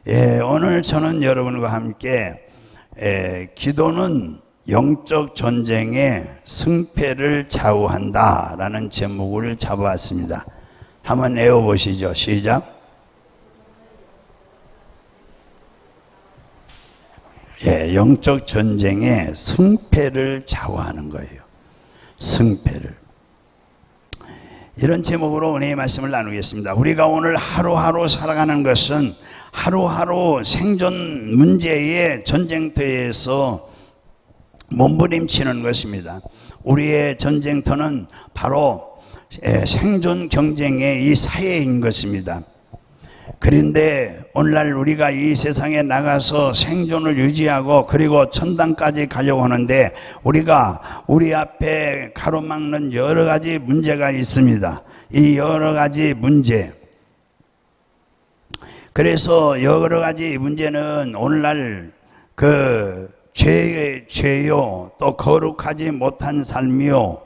오늘 저는 여러분과 함께 기도는 영적 전쟁의 승패를 좌우한다 라는 제목을 잡아왔습니다. 한번 외워보시죠. 시작. 영적 전쟁의 승패를 좌우하는 거예요. 승패를. 이런 제목으로 은혜의 말씀을 나누겠습니다. 우리가 오늘 하루하루 살아가는 것은 하루하루 생존 문제의 전쟁터에서 몸부림치는 것입니다. 우리의 전쟁터는 바로 생존 경쟁의 이 사회인 것입니다. 그런데 오늘날 우리가 이 세상에 나가서 생존을 유지하고 그리고 천당까지 가려고 하는데 우리가 우리 앞에 가로막는 여러 가지 문제가 있습니다. 이 여러 가지 문제, 그래서 여러 가지 문제는 오늘날 죄요, 또 거룩하지 못한 삶이요,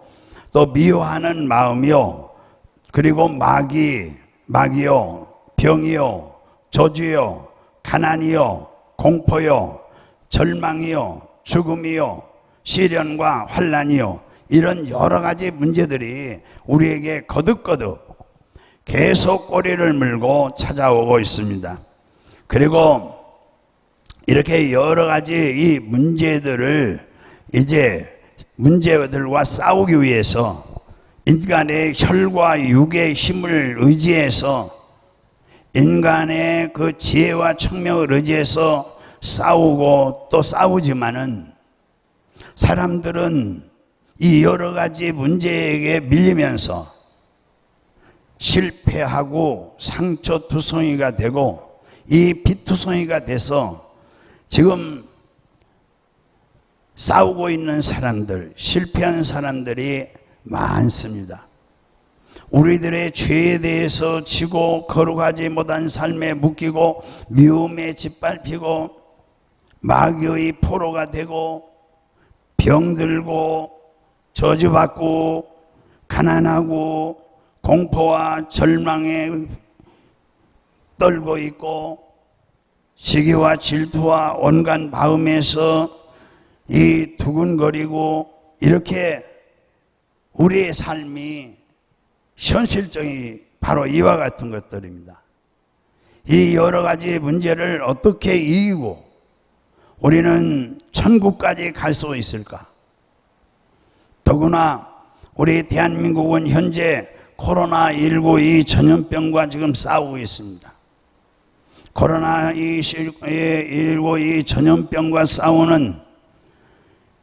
또 미워하는 마음이요, 그리고 마귀요, 병이요, 저주요, 가난이요, 공포요, 절망이요, 죽음이요, 시련과 환난이요, 이런 여러 가지 문제들이 우리에게 거듭거듭 계속 꼬리를 물고 찾아오고 있습니다. 그리고 이렇게 여러 가지 이 문제들과 싸우기 위해서 인간의 혈과 육의 힘을 의지해서 인간의 그 지혜와 총명을 의지해서 싸우고 또 싸우지만은 사람들은 이 여러 가지 문제에게 밀리면서 실패하고 상처투성이가 되고 이 피투성이가 돼서 지금 싸우고 있는 사람들, 실패한 사람들이 많습니다. 우리들의 죄에 대해서 지고 거룩하지 못한 삶에 묶이고 미움에 짓밟히고 마귀의 포로가 되고 병들고 저주받고 가난하고 공포와 절망에 떨고 있고 시기와 질투와 온갖 마음에서 이 두근거리고 이렇게 우리의 삶이 현실적인 바로 이와 같은 것들입니다. 이 여러 가지 문제를 어떻게 이기고 우리는 천국까지 갈 수 있을까? 더구나 우리 대한민국은 현재 코로나19 이 전염병과 지금 싸우고 있습니다. 코로나19 이 전염병과 싸우는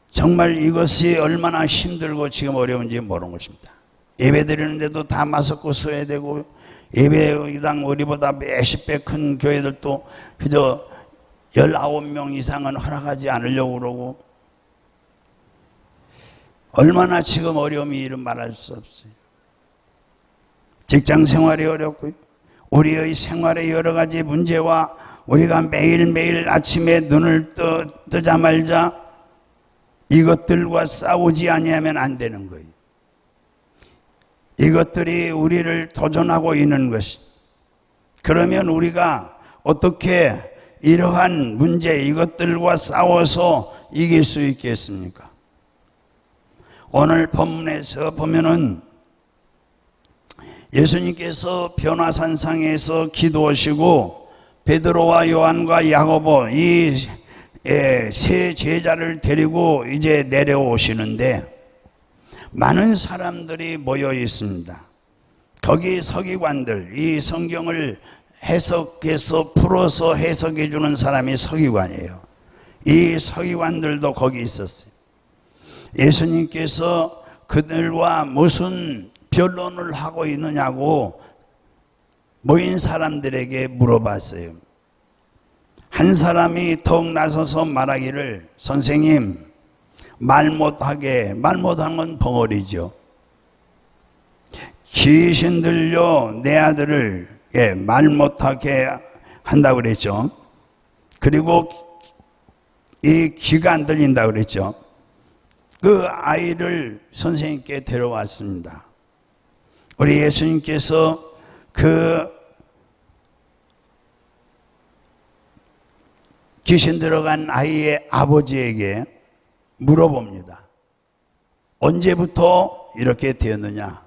정말 이것이 얼마나 힘들고 지금 어려운지 모르는 것입니다. 예배 드리는데도 다 마스크 써야 되고 예배당 우리보다 몇십 배 큰 교회들도 그저 19명 이상은 허락하지 않으려고 그러고 얼마나 지금 어려움이 이름 말할 수 없어요. 직장 생활이 어렵고요. 우리의 생활의 여러 가지 문제와 우리가 매일매일 아침에 눈을 뜨자마자 이것들과 싸우지 아니하면 안 되는 거예요. 이것들이 우리를 도전하고 있는 것이. 그러면 우리가 어떻게 이러한 문제 이것들과 싸워서 이길 수 있겠습니까? 오늘 본문에서 보면은 예수님께서 변화산상에서 기도하시고 베드로와 요한과 야고보 이 세 제자를 데리고 이제 내려오시는데 많은 사람들이 모여 있습니다. 거기 서기관들, 이 성경을 해석해서 풀어서 해석해 주는 사람이 서기관이에요. 이 서기관들도 거기 있었어요. 예수님께서 그들과 무슨 변론을 하고 있느냐고 모인 사람들에게 물어봤어요. 한 사람이 더욱 나서서 말하기를, 선생님, 말 못하는 건 벙어리죠. 귀신 들려 내 아들을 말 못하게 한다고 그랬죠. 그리고 이 귀가 안 들린다고 그랬죠. 그 아이를 선생님께 데려왔습니다. 우리 예수님께서 그 귀신 들어간 아이의 아버지에게 물어봅니다. 언제부터 이렇게 되었느냐?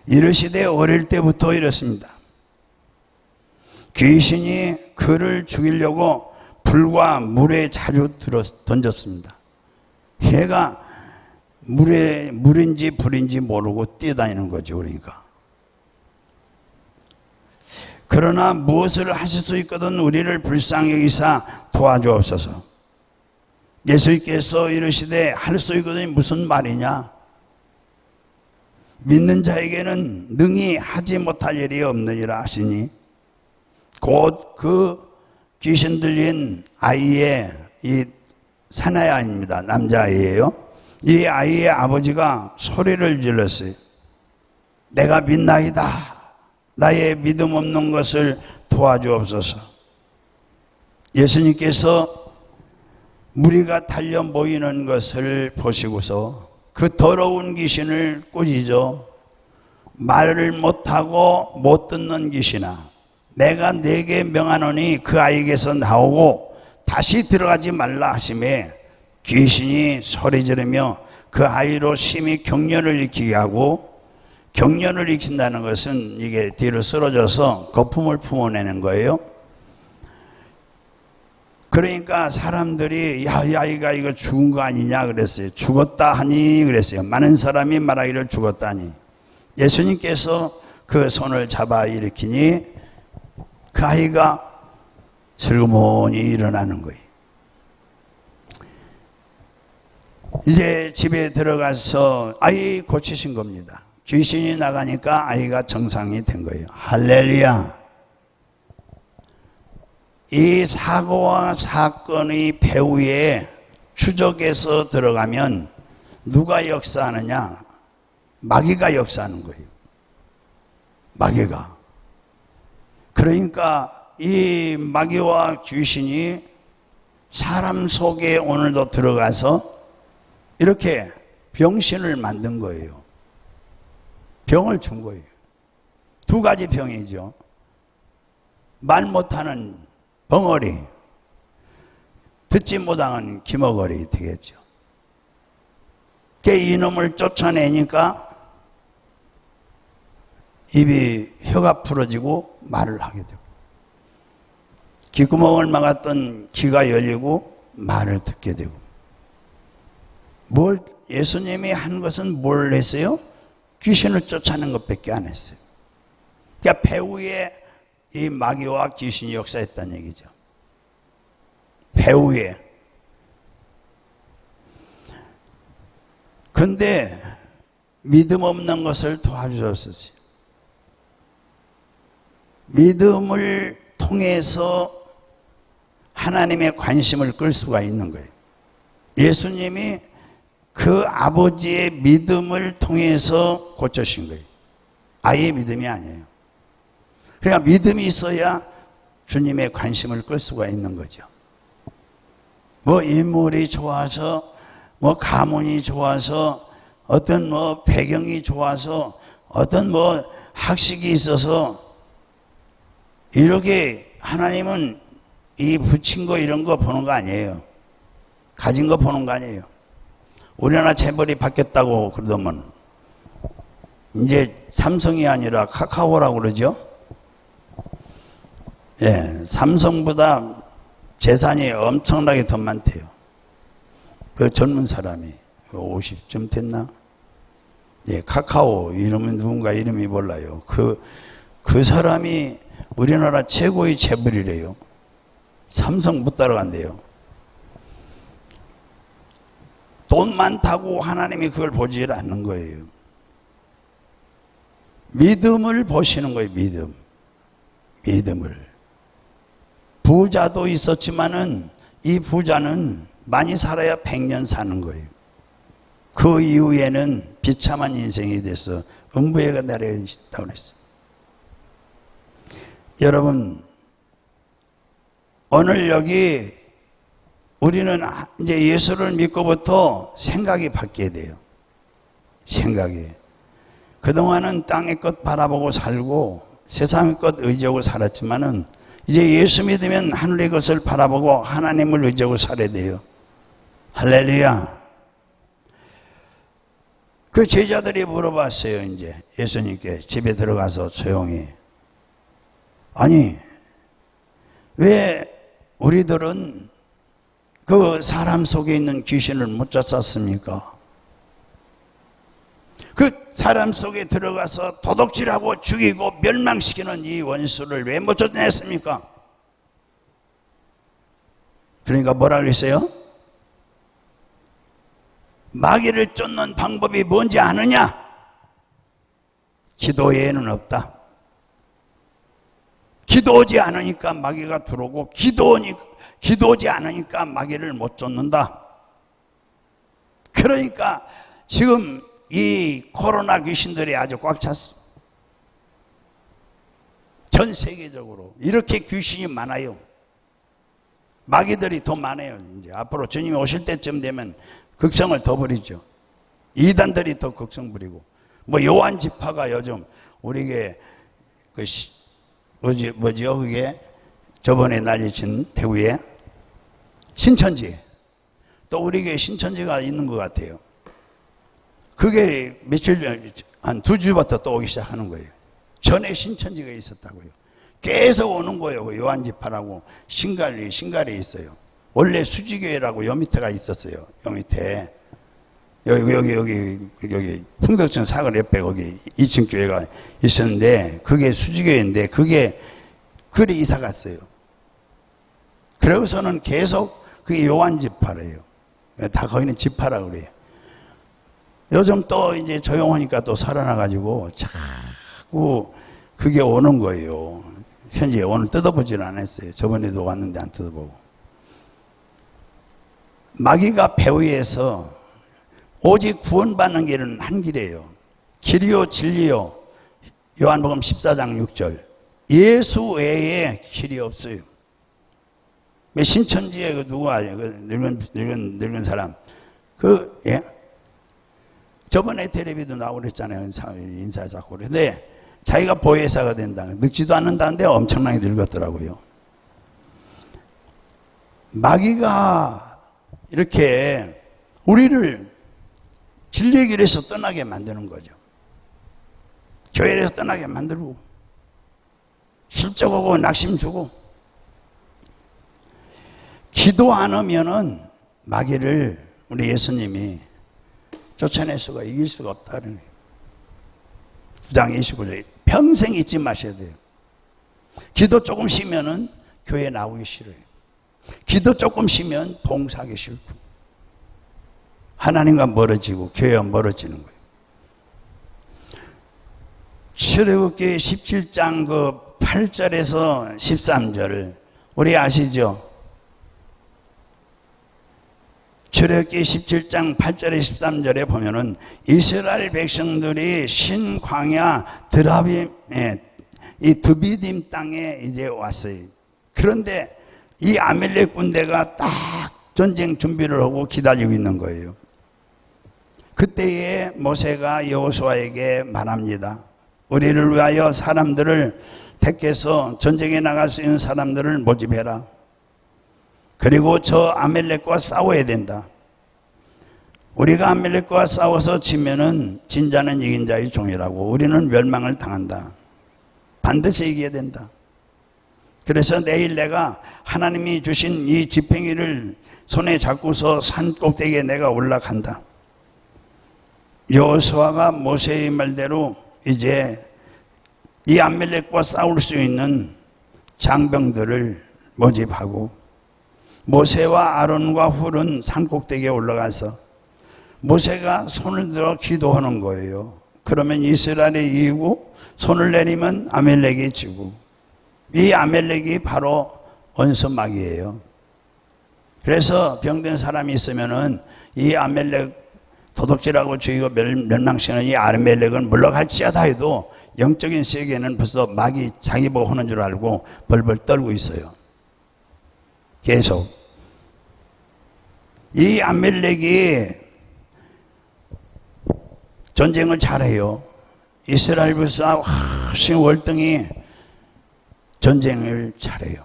이르시되 어릴 때부터 이렇습니다. 귀신이 그를 죽이려고 불과 물에 자주 던졌습니다. 해가 물인지 불인지 모르고 뛰어다니는 거죠. 그러니까. 그러나 무엇을 하실 수 있거든 우리를 불쌍히 여기사 도와주옵소서. 예수님께서 이르시되 할 수 있거든 무슨 말이냐? 믿는 자에게는 능히 하지 못할 일이 없느니라 하시니 곧 그 귀신 들린 아이의 이 사나이 아입니다. 남자아이예요. 이 아이의 아버지가 소리를 질렀어요. 내가 믿나이다. 나의 믿음 없는 것을 도와주옵소서. 예수님께서 무리가 달려 모이는 것을 보시고서 그 더러운 귀신을 꾸짖어 말을 못하고 못 듣는 귀신아, 내가 네게 명하노니 그 아이에게서 나오고 다시 들어가지 말라 하시매 귀신이 소리 지르며 그 아이로 심히 경련을 일으키게 하고, 경련을 일으킨다는 것은 이게 뒤로 쓰러져서 거품을 품어내는 거예요. 그러니까 사람들이 야, 이 아이가 이거 죽은 거 아니냐 그랬어요. 죽었다 하니 그랬어요. 많은 사람이 말하기를 죽었다 하니 예수님께서 그 손을 잡아 일으키니 그 아이가 슬그머니 일어나는 거예요. 이제 집에 들어가서 아이 고치신 겁니다. 귀신이 나가니까 아이가 정상이 된 거예요. 할렐루야. 이 사고와 사건의 배후에 추적해서 들어가면 누가 역사하느냐? 마귀가 역사하는 거예요. 마귀가. 그러니까 이 마귀와 귀신이 사람 속에 오늘도 들어가서 이렇게 병신을 만든 거예요. 병을 준 거예요. 두 가지 병이죠. 말 못하는 벙어리, 듣지 못하는 기머거리 되겠죠. 이놈을 쫓아내니까 입이 혀가 풀어지고 말을 하게 되고, 귓구멍을 막았던 귀가 열리고 말을 듣게 되고. 예수님이 한 것은 뭘 했어요? 귀신을 쫓아내는 것밖에 안 했어요. 그러니까 배후에 이 마귀와 귀신이 역사했다는 얘기죠. 배후에. 근데 믿음 없는 것을 도와주셨어요. 믿음을 통해서 하나님의 관심을 끌 수가 있는 거예요. 예수님이 그 아버지의 믿음을 통해서 고쳐신 거예요. 아이의 믿음이 아니에요. 그러니까 믿음이 있어야 주님의 관심을 끌 수가 있는 거죠. 인물이 좋아서, 가문이 좋아서, 어떤 배경이 좋아서, 어떤 학식이 있어서, 이렇게 하나님은 이 붙인 거 이런 거 보는 거 아니에요. 가진 거 보는 거 아니에요. 우리나라 재벌이 바뀌었다고 그러더만 이제 삼성이 아니라 카카오라고 그러죠. 예, 삼성보다 재산이 엄청나게 더 많대요. 그 젊은 사람이 50쯤 됐나? 예, 카카오 이름은 누군가 이름이 몰라요. 그 사람이 우리나라 최고의 재벌이래요. 삼성 못 따라간대요. 돈 많다고 하나님이 그걸 보지 않는 거예요. 믿음을 보시는 거예요. 믿음을. 부자도 있었지만은 이 부자는 많이 살아야 100년 사는 거예요. 그 이후에는 비참한 인생이 돼서 음부에가 내려있다고 그랬어요. 여러분, 오늘 여기 우리는 이제 예수를 믿고부터 생각이 바뀌어야 돼요. 생각이. 그동안은 땅의 것 바라보고 살고 세상의 것 의지하고 살았지만은 이제 예수 믿으면 하늘의 것을 바라보고 하나님을 의지하고 살아야 돼요. 할렐루야. 그 제자들이 물어봤어요. 이제 예수님께 집에 들어가서 조용히. 아니, 왜 우리들은 그 사람 속에 있는 귀신을 못 쫓았습니까? 그 사람 속에 들어가서 도둑질하고 죽이고 멸망시키는 이 원수를 왜 못 쫓아냈습니까? 그러니까 뭐라 그랬어요? 마귀를 쫓는 방법이 뭔지 아느냐? 기도 외에는 없다. 기도하지 않으니까 마귀가 들어오고 기도하지 않으니까 마귀를 못 쫓는다. 그러니까 지금 이 코로나 귀신들이 아주 꽉 찼어. 전 세계적으로 이렇게 귀신이 많아요. 마귀들이 더 많아요. 이제 앞으로 주님이 오실 때쯤 되면 극성을 더 부리죠. 이단들이 더 극성 부리고. 뭐 요한 지파가 요즘 우리게 그 뭐지요 그게 저번에 난리친 대구에 신천지, 또 우리 교회 신천지가 있는 것 같아요. 그게 며칠 전, 한 2주부터 또 오기 시작하는 거예요. 전에 신천지가 있었다고요. 계속 오는 거예요. 그 요한지파라고 신갈에 있어요. 원래 수지교회라고 요 밑에가 있었어요. 요 밑에. 여기 풍덕천 사거리 옆에 거기 2층 교회가 있었는데, 그게 수지교회인데, 그리 이사 갔어요. 그러고서는 계속 그게 요한지파래요. 다 거기는 지파라고 그래요. 요즘 또 이제 조용하니까 또 살아나가지고 자꾸 그게 오는 거예요. 현재 오늘 뜯어보지는 않았어요. 저번에도 왔는데 안 뜯어보고. 마귀가 배후에서 오직 구원받는 길은 한 길이에요. 길이요 진리요. 요한복음 14장 6절. 예수 외에 길이 없어요. 신천지에 그 누가 그 늙은 사람 예? 저번에 텔레비도 나오고 그랬잖아요. 인사 자꾸. 그런데 자기가 보혜사가 된다. 늙지도 않는다는데 엄청나게 늙었더라고요. 마귀가 이렇게 우리를 진리의 길에서 떠나게 만드는 거죠. 교회에서 떠나게 만들고 실족하고 낙심 주고. 기도 안 하면은 마귀를 우리 예수님이 쫓아낼 수가, 이길 수가 없다는 거예요. 9장 29절. 평생 잊지 마셔야 돼요. 기도 조금 쉬면은 교회 나오기 싫어요. 기도 조금 쉬면 봉사하기 싫고, 하나님과 멀어지고 교회와 멀어지는 거예요. 출애굽기 17장 그 8절에서 13절을 우리 아시죠? 출애굽기 17장 8절에 13절에 보면은 이스라엘 백성들이 신광야 이 드비딤 땅에 이제 왔어요. 그런데 이 아멜렉 군대가 딱 전쟁 준비를 하고 기다리고 있는 거예요. 그때에 모세가 여호수아에게 말합니다. 우리를 위하여 사람들을 택해서 전쟁에 나갈 수 있는 사람들을 모집해라. 그리고 저 아멜렉과 싸워야 된다. 우리가 아멜렉과 싸워서 지면은 진자는 이긴 자의 종이라고, 우리는 멸망을 당한다. 반드시 이겨야 된다. 그래서 내일 내가 하나님이 주신 이 지팡이를 손에 잡고서 산 꼭대기에 내가 올라간다. 여호수아가 모세의 말대로 이제 이 아멜렉과 싸울 수 있는 장병들을 모집하고, 모세와 아론과 훌은 산 꼭대기에 올라가서 모세가 손을 들어 기도하는 거예요. 그러면 이스라엘이 이기고, 손을 내리면 아멜렉이 지고, 이 아멜렉이 바로 원수마귀예요. 그래서 병든 사람이 있으면은 이 아멜렉 도둑질하고 죽이고 멸망시키는 이 아멜렉은 물러갈지어다 해도 영적인 세계는 벌써 마귀 자기 보고 하는 줄 알고 벌벌 떨고 있어요. 계속. 이 아멜렉이 전쟁을 잘해요. 이스라엘 불사 훨씬 월등히 전쟁을 잘해요.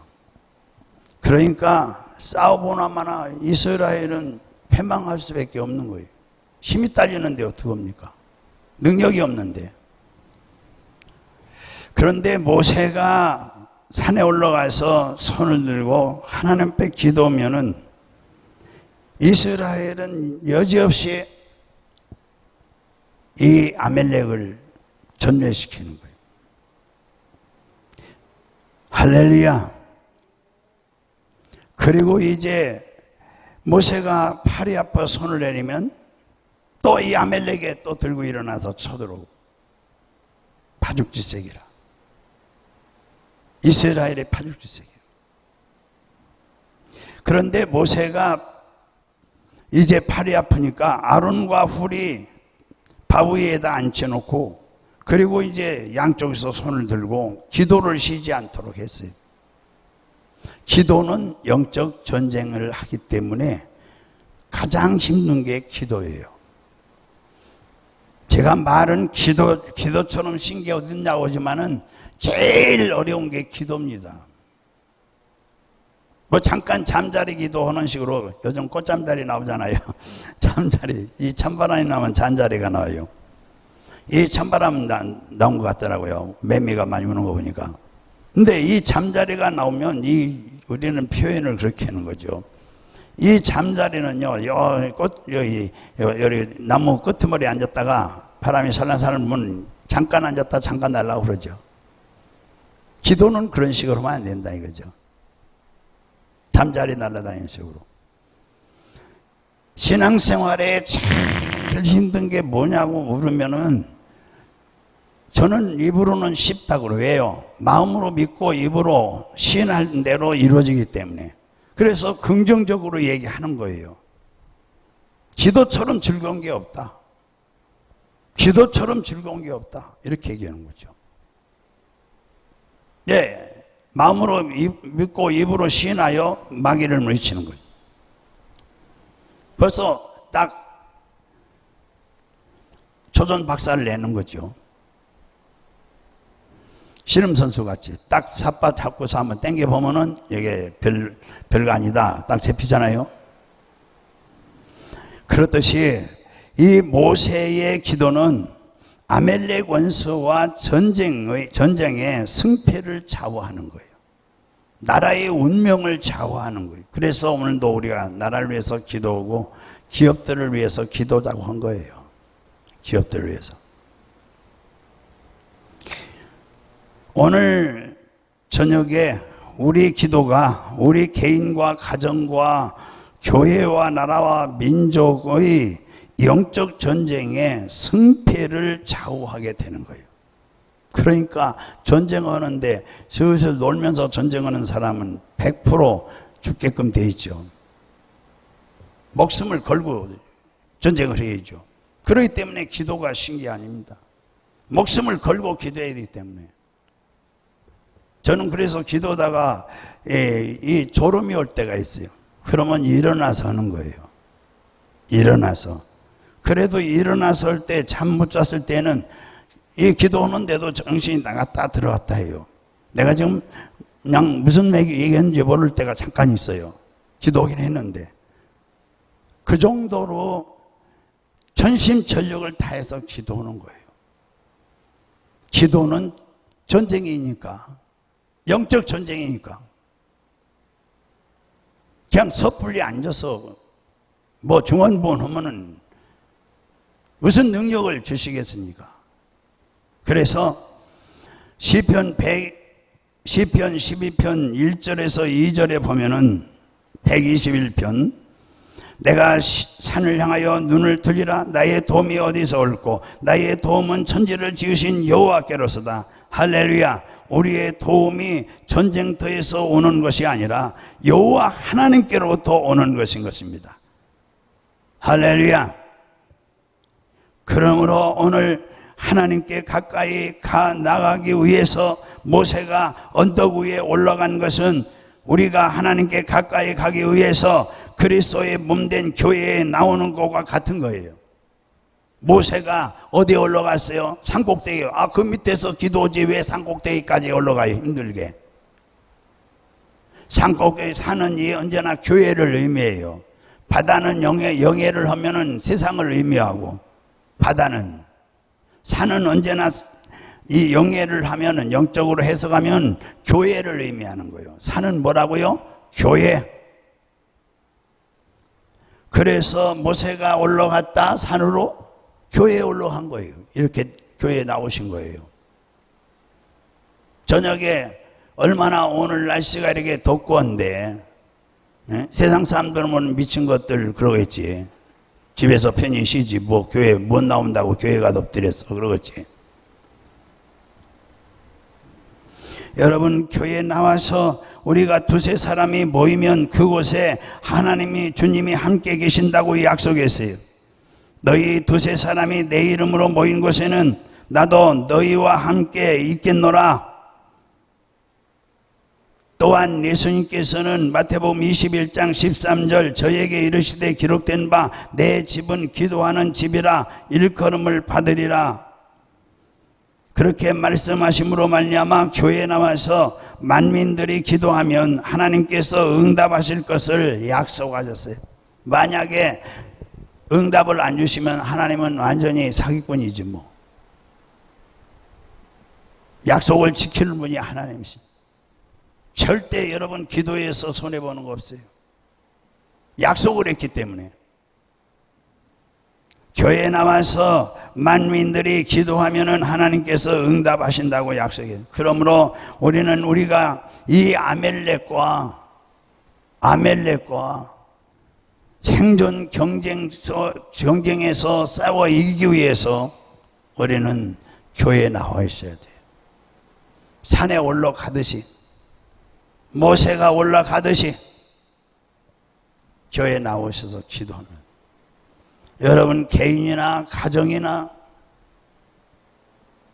그러니까 싸워보나마나 이스라엘은 패망할 수밖에 없는 거예요. 힘이 딸리는데 어떡합니까? 능력이 없는데. 그런데 모세가 산에 올라가서 손을 들고 하나님 앞에 기도하면은 이스라엘은 여지없이 이 아멜렉을 전멸시키는 거예요. 할렐루야. 그리고 이제 모세가 팔이 아파 손을 내리면 또 이 아멜렉에 또 들고 일어나서 쳐들어오고 파죽지세기라. 이스라엘의 파죽지세기. 그런데 모세가 이제 팔이 아프니까 아론과 훌이 밥 위에다 앉혀놓고 그리고 이제 양쪽에서 손을 들고 기도를 쉬지 않도록 했어요. 기도는 영적 전쟁을 하기 때문에 가장 힘든 게 기도예요. 제가 말은 기도처럼 쉬운 게 어딨냐고 하지만은 제일 어려운 게 기도입니다. 뭐 잠깐 잠자리 기도하는 식으로 요즘 꽃잠자리 나오잖아요. 잠자리, 이 찬바람이 나면 잠자리가 나와요. 이 찬바람 나온 것 같더라고요. 매미가 많이 우는 거 보니까. 근데 이 잠자리가 나오면 우리는 표현을 그렇게 하는 거죠. 이 잠자리는요, 여기 나무 끄트머리에 앉았다가 바람이 살랑살랑 불면 잠깐 앉았다 잠깐 날라고 그러죠. 기도는 그런 식으로 하면 안 된다 이거죠. 잠자리 날아다니는 식으로. 신앙생활에 제일 힘든 게 뭐냐고 물으면은 저는 입으로는 쉽다고 왜요? 마음으로 믿고 입으로 시인할 대로 이루어지기 때문에. 그래서 긍정적으로 얘기하는 거예요. 기도처럼 즐거운 게 없다. 기도처럼 즐거운 게 없다. 이렇게 얘기하는 거죠. 네, 마음으로 믿고 입으로 시인하여 마귀를 물리치는 거예요. 벌써 딱 조전 박사를 내는 거죠. 씨름선수 같이 딱 삿바 잡고서 한번 당겨보면은 이게 별거 아니다. 딱 잡히잖아요. 그렇듯이 이 모세의 기도는 아멜렉 원수와 전쟁의 승패를 좌우하는 거예요. 나라의 운명을 좌우하는 거예요. 그래서 오늘도 우리가 나라를 위해서 기도하고 기업들을 위해서 기도하자고 한 거예요. 기업들을 위해서. 오늘 저녁에 우리 기도가 우리 개인과 가정과 교회와 나라와 민족의 영적 전쟁의 승패를 좌우하게 되는 거예요. 그러니까 전쟁하는데 슬슬 놀면서 전쟁하는 사람은 100% 죽게끔 돼 있죠. 목숨을 걸고 전쟁을 해야죠. 그렇기 때문에 기도가 쉬운 게 아닙니다. 목숨을 걸고 기도해야 되기 때문에. 저는 그래서 기도하다가 이 졸음이 올 때가 있어요. 그러면 일어나서 하는 거예요. 일어나서. 그래도 일어나서 할 때 잠 못 잤을 때는 이 기도하는데도 정신이 나갔다 들어갔다 해요. 내가 지금 그냥 무슨 얘기했는지 모를 때가 잠깐 있어요. 기도하긴 했는데. 그 정도로 전심전력을 다해서 기도하는 거예요. 기도는 전쟁이니까. 영적 전쟁이니까. 그냥 섣불리 앉아서 뭐 중언부언 하면은 무슨 능력을 주시겠습니까? 그래서 시편 12편 1절에서 2절에 보면은 121편 내가 산을 향하여 눈을 들리라 나의 도움이 어디서 올고 나의 도움은 천지를 지으신 여호와께로서다. 할렐루야. 우리의 도움이 전쟁터에서 오는 것이 아니라 여호와 하나님께로부터 오는 것인 것입니다. 할렐루야. 그러므로 오늘 하나님께 가까이 나가기 위해서 모세가 언덕 위에 올라간 것은 우리가 하나님께 가까이 가기 위해서 그리스도의 몸된 교회에 나오는 것과 같은 거예요. 모세가 어디에 올라갔어요? 산꼭대기에. 그 밑에서 기도하지 왜 산꼭대기까지 올라가요? 힘들게. 산꼭대기 산은 이 언제나 교회를 의미해요. 바다는 영예를 하면은 세상을 의미하고, 바다는, 산은 언제나 이 영예를 하면은, 영적으로 해석하면 교회를 의미하는 거예요. 산은 뭐라고요? 교회. 그래서 모세가 올라갔다 산으로 교회에 올라간 거예요. 이렇게 교회에 나오신 거예요. 저녁에 얼마나 오늘 날씨가 이렇게 덥고 한데, 세상 사람들은 뭐 미친 것들 그러겠지. 집에서 편히 쉬지 뭐 교회 못 나온다고 교회가 덥더랬어 그러겠지. 여러분, 교회에 나와서 우리가 두세 사람이 모이면 그곳에 하나님이, 주님이 함께 계신다고 약속했어요. 너희 두세 사람이 내 이름으로 모인 곳에는 나도 너희와 함께 있겠노라. 또한 예수님께서는 마태복음 21장 13절 저에게 이르시되 기록된 바 내 집은 기도하는 집이라 일컬음을 받으리라. 그렇게 말씀하심으로 말미암아 교회에 나와서 만민들이 기도하면 하나님께서 응답하실 것을 약속하셨어요. 만약에 응답을 안 주시면 하나님은 완전히 사기꾼이지 뭐. 약속을 지키는 분이 하나님이십니다. 절대 여러분 기도해서 손해보는 거 없어요. 약속을 했기 때문에. 교회에 나와서 만민들이 기도하면은 하나님께서 응답하신다고 약속해요. 그러므로 우리는 우리가 이 아멜렉과 생존 경쟁에서 싸워 이기기 위해서 우리는 교회에 나와 있어야 돼요. 산에 올라가듯이, 모세가 올라가듯이 교회에 나오셔서 기도하는, 여러분 개인이나 가정이나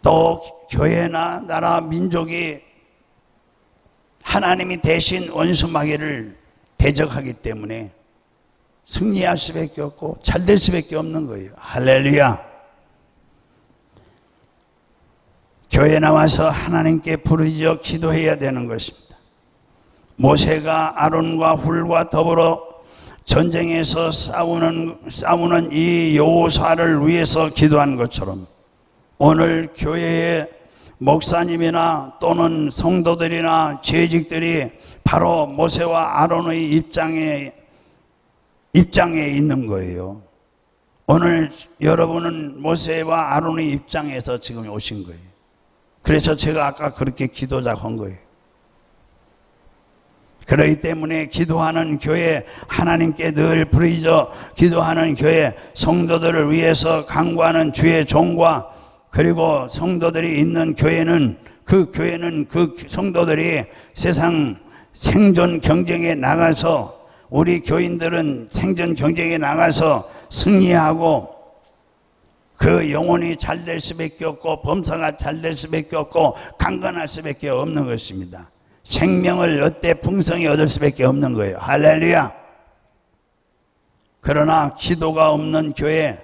또 교회나 나라 민족이 하나님이 대신 원수마귀를 대적하기 때문에 승리할 수밖에 없고 잘될 수밖에 없는 거예요. 할렐루야. 교회에 나와서 하나님께 부르짖어 기도해야 되는 것입니다. 모세가 아론과 훌과 더불어 전쟁에서 싸우는 이 여호수아를 위해서 기도한 것처럼 오늘 교회의 목사님이나 또는 성도들이나 재직들이 바로 모세와 아론의 입장에 있는 거예요. 오늘 여러분은 모세와 아론의 입장에서 지금 오신 거예요. 그래서 제가 아까 그렇게 기도작한 거예요. 그렇기 때문에 기도하는 교회, 하나님께 늘 부르짖어 기도하는 교회, 성도들을 위해서 간구하는 주의 종과 그리고 성도들이 있는 교회는 그 성도들이 세상 생존 경쟁에 나가서, 우리 교인들은 생존 경쟁에 나가서 승리하고 그 영혼이 잘 될 수밖에 없고 범사가 잘 될 수밖에 없고 강건할 수밖에 없는 것입니다. 생명을 얻되 풍성히 얻을 수밖에 없는 거예요. 할렐루야. 그러나 기도가 없는 교회,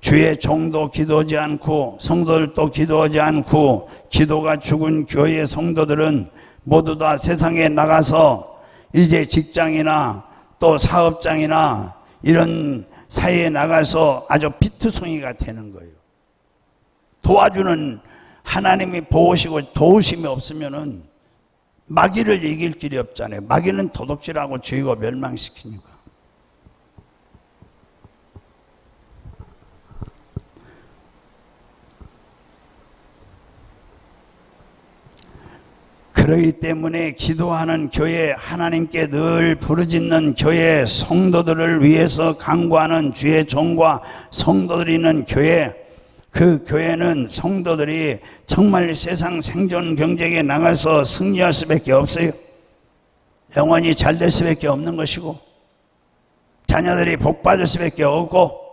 주의 종도 기도하지 않고 성도들도 기도하지 않고 기도가 죽은 교회의 성도들은 모두 다 세상에 나가서 이제 직장이나 또 사업장이나 이런 사회에 나가서 아주 피투성이가 되는 거예요. 도와주는 하나님이 보시고 도우심이 없으면은 마귀를 이길 길이 없잖아요. 마귀는 도둑질하고 죽이고 멸망시키니까. 그렇기 때문에 기도하는 교회, 하나님께 늘 부르짖는 교회, 성도들을 위해서 간구하는 주의 종과 성도들이 있는 교회, 그 교회는 성도들이 정말 세상 생존 경쟁에 나가서 승리할 수밖에 없어요. 영원히 잘 될 수밖에 없는 것이고 자녀들이 복 받을 수밖에 없고,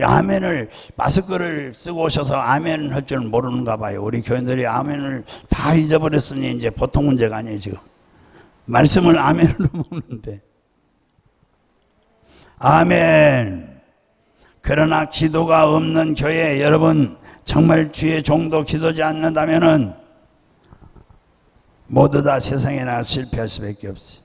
아멘을 마스크를 쓰고 오셔서 아멘 할 줄 모르는가 봐요. 우리 교인들이 아멘을 다 잊어버렸으니 이제 보통 문제가 아니에요. 지금 말씀을 아멘으로 먹는데 아멘. 그러나 기도가 없는 교회, 여러분 정말 주의 종도 기도지 않는다면은 모두 다 세상에 나가 실패할 수밖에 없어요.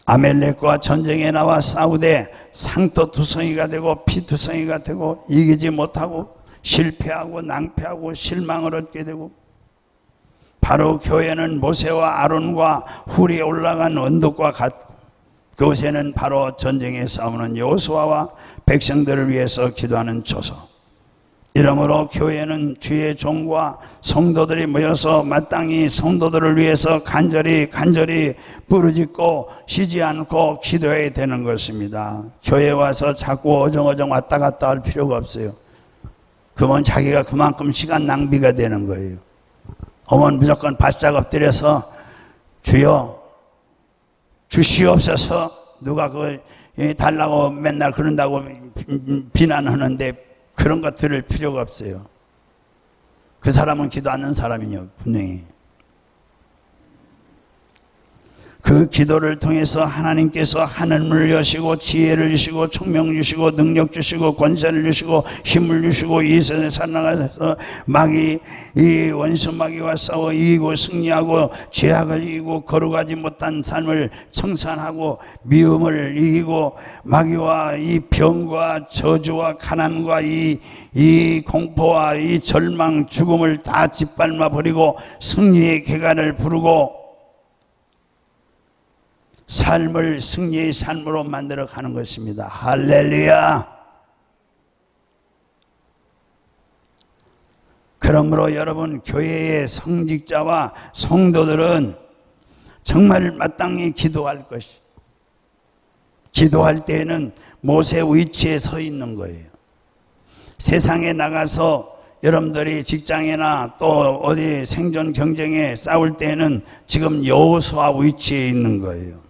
아멜렉과 전쟁에 나와 싸우되 상토투성이가 되고 피투성이가 되고 이기지 못하고 실패하고 낭패하고 실망을 얻게 되고, 바로 교회는 모세와 아론과 훌이 올라간 언덕과 같고 그곳에는 바로 전쟁에 싸우는 여호수아와 백성들을 위해서 기도하는 조서. 이러므로 교회는 주의 종과 성도들이 모여서 마땅히 성도들을 위해서 간절히 부르짖고 쉬지 않고 기도해야 되는 것입니다. 교회 와서 자꾸 어정어정 왔다 갔다 할 필요가 없어요. 그러면 자기가 그만큼 시간 낭비가 되는 거예요. 어머니 무조건 바짝 엎드려서 주여 주시옵소서, 누가 그걸 달라고 맨날 그런다고 비난하는데 그런 것 들을 필요가 없어요. 그 사람은 기도 않는 사람이요, 분명히. 그 기도를 통해서 하나님께서 하늘문을 여시고 지혜를 주시고 총명 주시고 능력 주시고 권세를 주시고 힘을 주시고 이 세상에 살아가서 이 원수 마귀와 싸워 이기고 승리하고 죄악을 이기고 거룩하지 못한 삶을 청산하고 미움을 이기고 마귀와 이 병과 저주와 가난과 이 공포와 이 절망 죽음을 다 짓밟아 버리고 승리의 계가를 부르고 삶을 승리의 삶으로 만들어 가는 것입니다. 할렐루야. 그러므로 여러분, 교회의 성직자와 성도들은 정말 마땅히 기도할 것이, 기도할 때에는 모세 위치에 서 있는 거예요. 세상에 나가서 여러분들이 직장이나 또 어디 생존 경쟁에 싸울 때에는 지금 여호수아 위치에 있는 거예요.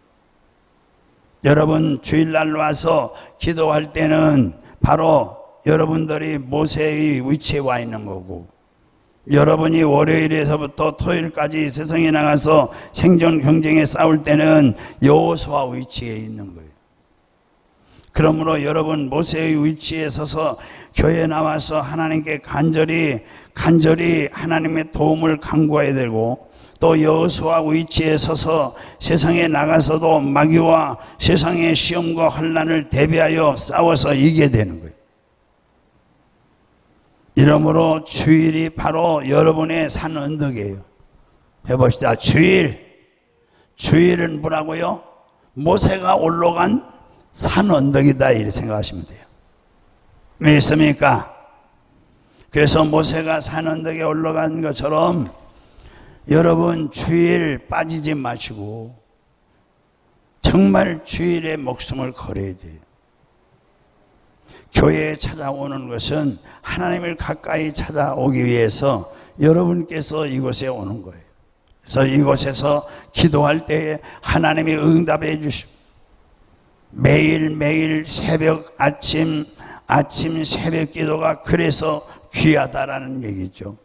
여러분 주일날 와서 기도할 때는 바로 여러분들이 모세의 위치에 와 있는 거고, 여러분이 월요일에서부터 토요일까지 세상에 나가서 생존 경쟁에 싸울 때는 여호수아 위치에 있는 거예요. 그러므로 여러분 모세의 위치에 서서 교회에 나와서 하나님께 간절히 하나님의 도움을 간구해야 되고, 또 여호수아 위치에 서서 세상에 나가서도 마귀와 세상의 시험과 환난을 대비하여 싸워서 이기게 되는 거예요. 이러므로 주일이 바로 여러분의 산 언덕이에요. 해봅시다. 주일은 뭐라고요? 모세가 올라간 산 언덕이다, 이렇게 생각하시면 돼요. 왜 있습니까? 그래서 모세가 산 언덕에 올라간 것처럼 여러분 주일 빠지지 마시고 정말 주일에 목숨을 걸어야 돼요. 교회에 찾아오는 것은 하나님을 가까이 찾아오기 위해서 여러분께서 이곳에 오는 거예요. 그래서 이곳에서 기도할 때에 하나님이 응답해 주시고, 매일매일 아침 새벽 기도가 그래서 귀하다라는 얘기죠.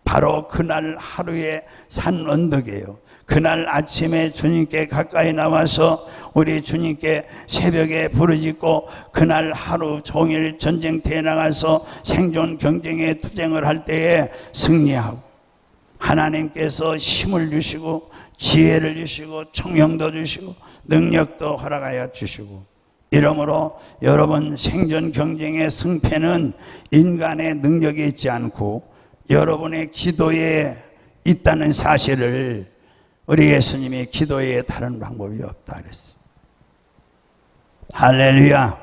바로 그날 하루의 산 언덕이에요. 그날 아침에 주님께 가까이 나와서 우리 주님께 새벽에 부르짖고 그날 하루 종일 전쟁터에 나가서 생존 경쟁에 투쟁을 할 때에 승리하고, 하나님께서 힘을 주시고 지혜를 주시고 총명도 주시고 능력도 허락하여 주시고, 이러므로 여러분 생존 경쟁의 승패는 인간의 능력에 있지 않고 여러분의 기도에 있다는 사실을 우리 예수님이 기도에 다른 방법이 없다 그랬어요. 할렐루야.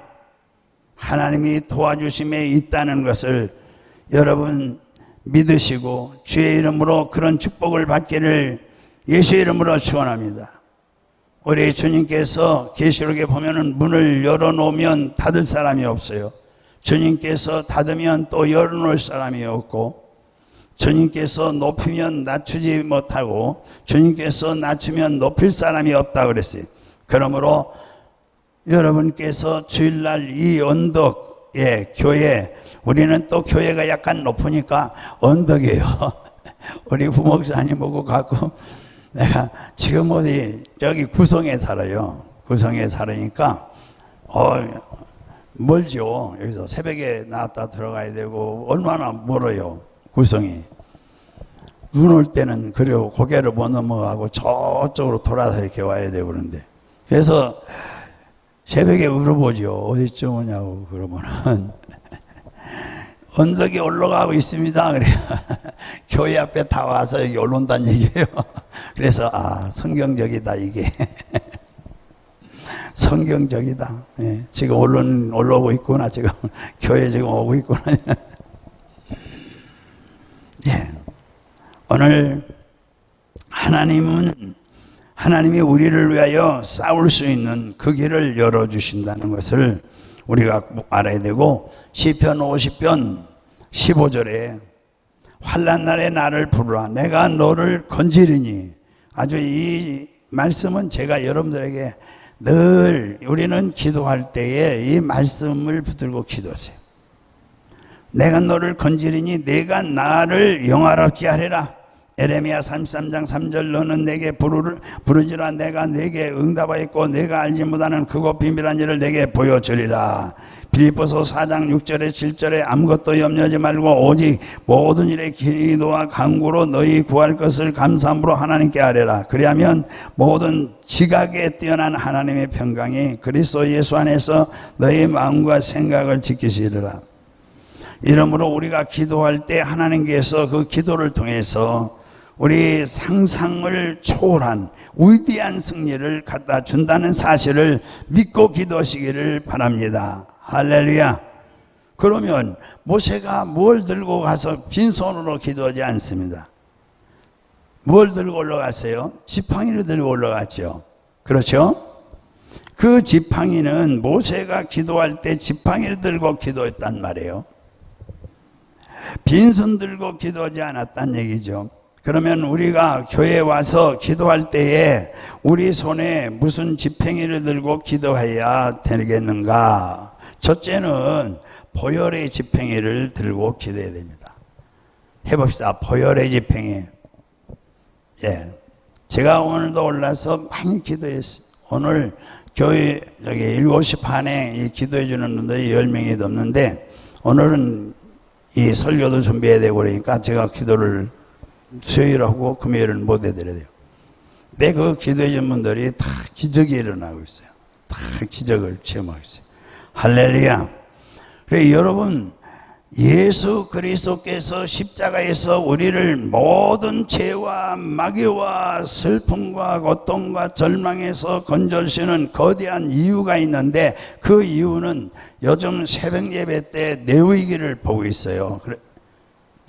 하나님이 도와주심에 있다는 것을 여러분 믿으시고 주의 이름으로 그런 축복을 받기를 예수 이름으로 축원합니다. 우리 주님께서 계시록에 보면은 문을 열어놓으면 닫을 사람이 없어요. 주님께서 닫으면 또 열어놓을 사람이 없고, 주님께서 높이면 낮추지 못하고 주님께서 낮추면 높일 사람이 없다고 그랬어요. 그러므로 여러분께서 주일날 이 언덕의 교회, 우리는 또 교회가 약간 높으니까 언덕이에요. 우리 부목사님 보고 갖고 내가 지금 어디 저기 구성에 살아요. 구성에 살으니까 멀죠. 여기서 새벽에 나왔다 들어가야 되고 얼마나 멀어요, 구성이. 눈 올 때는 그리고 고개를 못 넘어가고 저쪽으로 돌아서 이렇게 와야 되고 그런데 그래서 새벽에 물어보죠. 어디쯤 오냐고 그러면은 언덕에 올라가고 있습니다. 그래요. 교회 앞에 다 와서 여기 올라온다는 얘기예요. 그래서 성경적이다 이게. 성경적이다. 예, 지금 올라오고 있구나. 지금 교회 지금 오고 있구나. 예, 오늘 하나님이 우리를 위하여 싸울 수 있는 그 길을 열어주신다는 것을 우리가 알아야 되고, 시편 50편 15절에 환난 날에 나를 부르라 내가 너를 건지리니, 아주 이 말씀은 제가 여러분들에게 늘 우리는 기도할 때에 이 말씀을 붙들고 기도하세요. 내가 너를 건지리니 내가 나를 영화롭게 하리라. 에레미야 33장 3절 너는 내게 부르지라 내가 내게 응답하였고 내가 알지 못하는 크고 비밀한 일을 내게 보여주리라. 빌립보서 4장 6절에 7절에 아무것도 염려하지 말고 오직 모든 일에 기도와 간구로 너희 구할 것을 감사함으로 하나님께 아뢰라. 그리하면 모든 지각에 뛰어난 하나님의 평강이 그리스도 예수 안에서 너희 마음과 생각을 지키시리라. 이러므로 우리가 기도할 때 하나님께서 그 기도를 통해서 우리 상상을 초월한 위대한 승리를 갖다 준다는 사실을 믿고 기도하시기를 바랍니다. 할렐루야. 그러면 모세가 뭘 들고 가서 빈손으로 기도하지 않습니다. 뭘 들고 올라갔어요? 지팡이를 들고 올라갔죠. 그렇죠? 그 지팡이는 모세가 기도할 때 지팡이를 들고 기도했단 말이에요. 빈손 들고 기도하지 않았단 얘기죠. 그러면 우리가 교회에 와서 기도할 때에 우리 손에 무슨 지팡이를 들고 기도해야 되겠는가? 첫째는 보혈의 지팡이를 들고 기도해야 됩니다. 해봅시다. 보혈의 지팡이. 예, 제가 오늘도 올라서 많이 기도했어요. 오늘 교회 저기 7시 반에 기도해 주는 분들이 10명이 넘는데 오늘은 이 설교도 준비해야 되고 그러니까 제가 기도를 수요일하고 금요일은 못 해드려야 돼요. 매 그 기도해 준 분들이 다 기적이 일어나고 있어요. 다 기적을 체험하고 있어요. 할렐루야. 그래 여러분, 예수 그리스도께서 십자가에서 우리를 모든 죄와 마귀와 슬픔과 고통과 절망에서 건져주시는 거대한 이유가 있는데, 그 이유는 요즘 새벽 예배 때 레위기를 보고 있어요. 그래,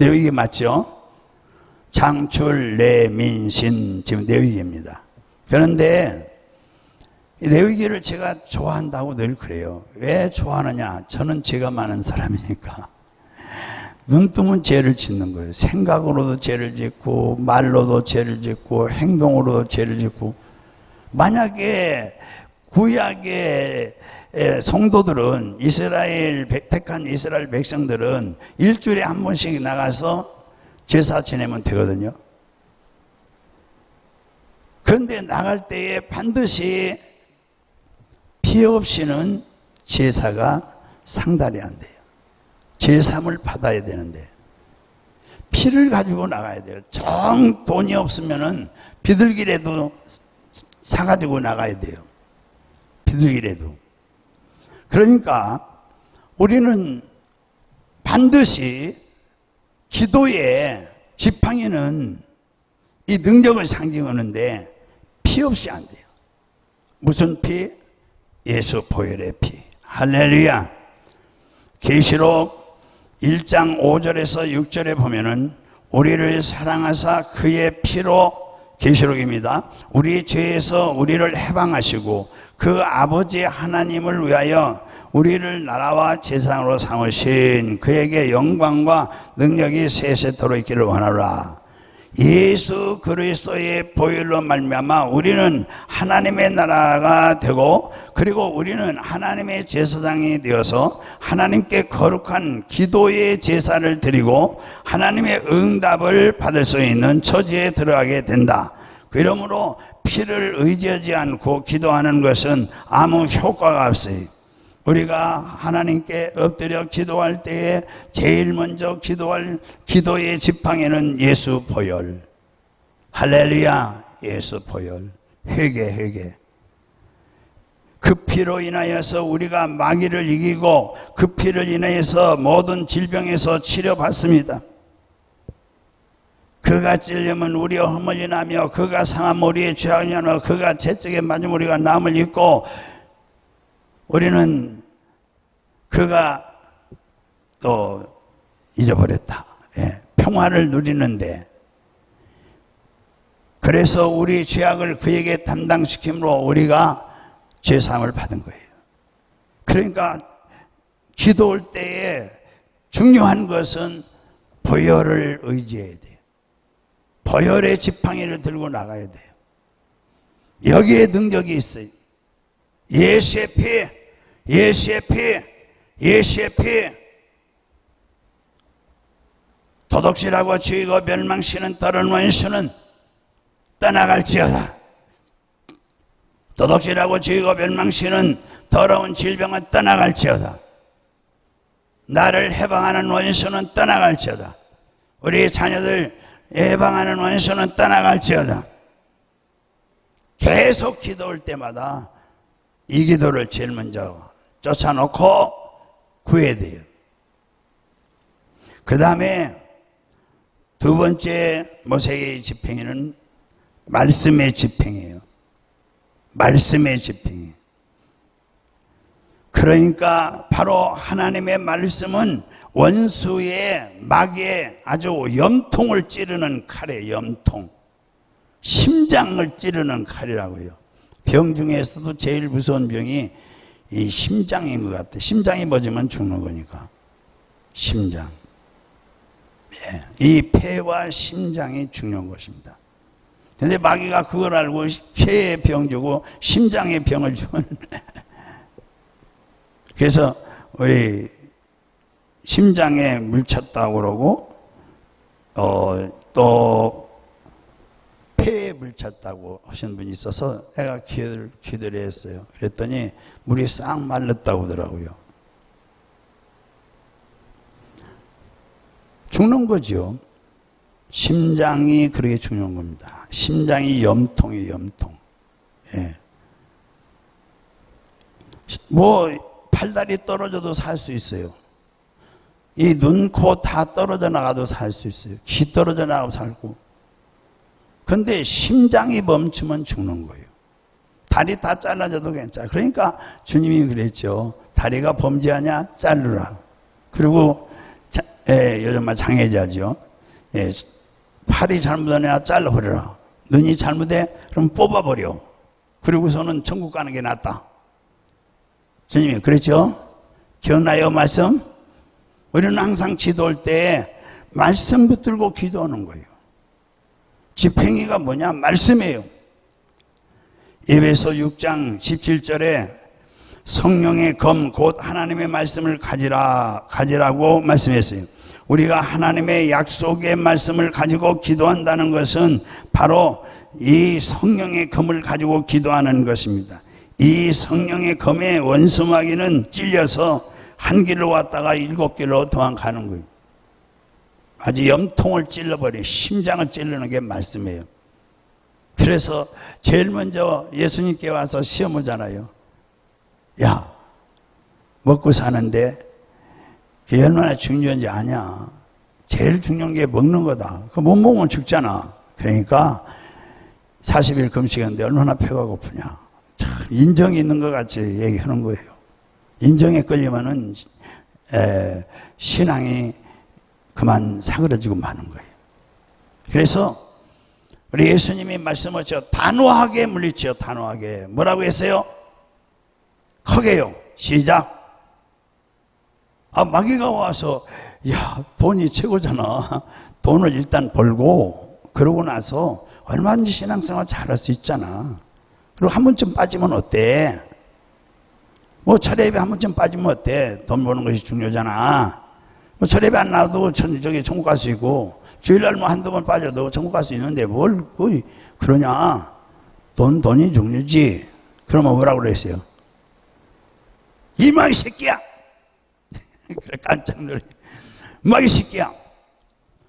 레위기 맞죠? 장출 레민신 지금 레위기입니다. 그런데 레위기를 제가 좋아한다고 늘 그래요. 왜 좋아하느냐? 저는 죄가 많은 사람이니까. 눈 뜨면 죄를 짓는 거예요. 생각으로도 죄를 짓고 말로도 죄를 짓고 행동으로도 죄를 짓고. 만약에 구약의 성도들은 택한 이스라엘 백성들은 일주일에 한 번씩 나가서 제사 지내면 되거든요. 그런데 나갈 때에 반드시 피 없이는 제사가 상달이 안 돼요. 제삼을 받아야 되는데 피를 가지고 나가야 돼요. 정 돈이 없으면은 비둘기라도 사가지고 나가야 돼요. 비둘기라도. 그러니까 우리는 반드시 기도의 지팡이는 이 능력을 상징하는데 피 없이 안 돼요. 무슨 피? 예수 보혈의 피. 할렐루야. 계시록 1장 5절에서 6절에 보면은 우리를 사랑하사 그의 피로, 계시록입니다, 우리 죄에서 우리를 해방하시고 그 아버지 하나님을 위하여 우리를 나라와 제사장으로 삼으신 그에게 영광과 능력이 세세토록 있기를 원하노라. 예수 그리스도의 보혈로 말미암아 우리는 하나님의 나라가 되고, 그리고 우리는 하나님의 제사장이 되어서 하나님께 거룩한 기도의 제사를 드리고 하나님의 응답을 받을 수 있는 처지에 들어가게 된다. 그러므로 피를 의지하지 않고 기도하는 것은 아무 효과가 없어요. 우리가 하나님께 엎드려 기도할 때에 제일 먼저 기도할 기도의 지팡이는 예수 보혈. 할렐루야. 예수 보혈. 회개. 그 피로 인하여서 우리가 마귀를 이기고 그 피를 인하여서 모든 질병에서 치료받습니다. 그가 찔리면 우리가 허물이 나며 그가 상하면 우리의 죄악이 나며 그가 채찍에 맞으면 우리가 남을 입고 우리는 그가 또 잊어버렸다. 평화를 누리는데 그래서 우리 죄악을 그에게 담당시킴으로 우리가 죄사함을 받은 거예요. 그러니까 기도할 때에 중요한 것은 보혈을 의지해야 돼요. 보혈의 지팡이를 들고 나가야 돼요. 여기에 능력이 있어요. 예수의 피, 예수의 피, 예수의 피. 도둑질하고 죽이고 멸망시키는 다른 원수는 떠나갈지어다. 도둑질하고 죽이고 멸망시키는 더러운 질병은 떠나갈지어다. 나를 해방하는 원수는 떠나갈지어다. 우리 자녀들 해방하는 원수는 떠나갈지어다. 계속 기도할 때마다 이 기도를 제일 먼저 쫓아놓고 구해야 돼요. 그 다음에 두 번째 모세의 지팡이는 말씀의 지팡이에요. 말씀의 지팡이. 그러니까 바로 하나님의 말씀은 원수의 마귀의 아주 염통을 찌르는 칼이에요. 염통. 심장을 찌르는 칼이라고요. 병 중에서도 제일 무서운 병이 이 심장인 것 같아요. 심장이 멎으면 죽는 거니까. 심장. 이 폐와 심장이 중요한 것입니다. 그런데 마귀가 그걸 알고 폐의 병 주고 심장의 병을 주면 그래서 우리 심장에 물찼다고 그러고 또 폐에 물찼다고 하신 분이 있어서 애가 기도를 했어요. 그랬더니 물이 싹 말랐다고 하더라고요. 죽는 거죠. 심장이 그렇게 중요한 겁니다. 심장이 염통이에요. 염통. 예. 뭐 팔다리 떨어져도 살 수 있어요. 이 눈, 코 다 떨어져 나가도 살 수 있어요. 귀 떨어져 나가도 살고. 근데 심장이 멈추면 죽는 거예요. 다리 다 잘라져도 괜찮아. 그러니까 주님이 그랬죠. 다리가 범죄하냐? 자르라. 그리고 요즘 말 장애자죠. 팔이 잘못하냐? 잘라버려라. 눈이 잘못해? 그럼 뽑아버려. 그리고서는 천국 가는 게 낫다. 주님이 그랬죠? 기억나요? 말씀? 우리는 항상 기도할 때 말씀 붙들고 기도하는 거예요. 지팡이가 뭐냐? 말씀이에요. 에베소 6장 17절에 성령의 검 곧 하나님의 말씀을 가지라고 말씀했어요. 우리가 하나님의 약속의 말씀을 가지고 기도한다는 것은 바로 이 성령의 검을 가지고 기도하는 것입니다. 이 성령의 검에 원수마귀는 찔려서 한 길로 왔다가 7길로 도망가는 거예요. 아주 염통을 찔러버려 심장을 찔르는 게 말씀이에요. 그래서 제일 먼저 예수님께 와서 시험 오잖아요. 야, 먹고 사는데 그게 얼마나 중요한지 아냐. 제일 중요한 게 먹는 거다. 그거 못 먹으면 죽잖아. 그러니까 40일 금식하는데 얼마나 배가 고프냐. 참 인정이 있는 것 같이 얘기하는 거예요. 인정에 끌리면은 신앙이 그만 사그러지고 마는 거예요. 그래서 우리 예수님이 말씀하셨죠. 단호하게 물리치요. 단호하게. 뭐라고 했어요? 크게요. 시작. 마귀가 와서 야, 돈이 최고잖아. 돈을 일단 벌고 그러고 나서 얼마든지 신앙생활 잘할 수 있잖아. 그리고 한 번쯤 빠지면 어때? 뭐 철회비 한 번쯤 빠지면 어때? 돈 버는 것이 중요하잖아. 뭐 철회비 안 나와도 천국 갈 수 있고 주일날 뭐 한두 번 빠져도 천국 갈 수 있는데 뭘 그러냐? 돈이 중요지. 그러면 뭐라고 그랬어요? 이마 이 새끼야. 그래 깜짝 놀래. 뭐 이 새끼야.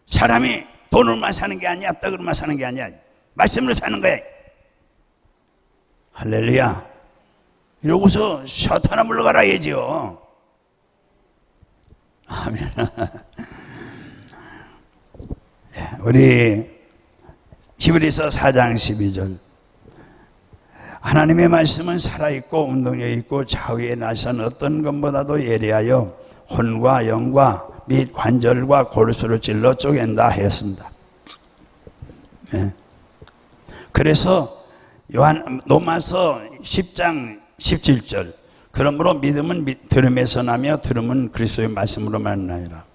사람이 돈으로만 사는 게 아니야. 떡으로만 사는 게 아니야. 말씀으로 사는 거야. 할렐루야. 이러고서 셔터나 물러가라 해야지요. 아멘. 우리 히브리서 4장 12절. 하나님의 말씀은 살아있고 운동력 있고 좌우에 나선 어떤 것보다도 예리하여 혼과 영과 및 관절과 골수를 찔러 쪼갠다 하였습니다. 그래서 로마서 10장 17절. 그러므로 믿음은 들음에서 나며 들음은 그리스도의 말씀으로 만나니라.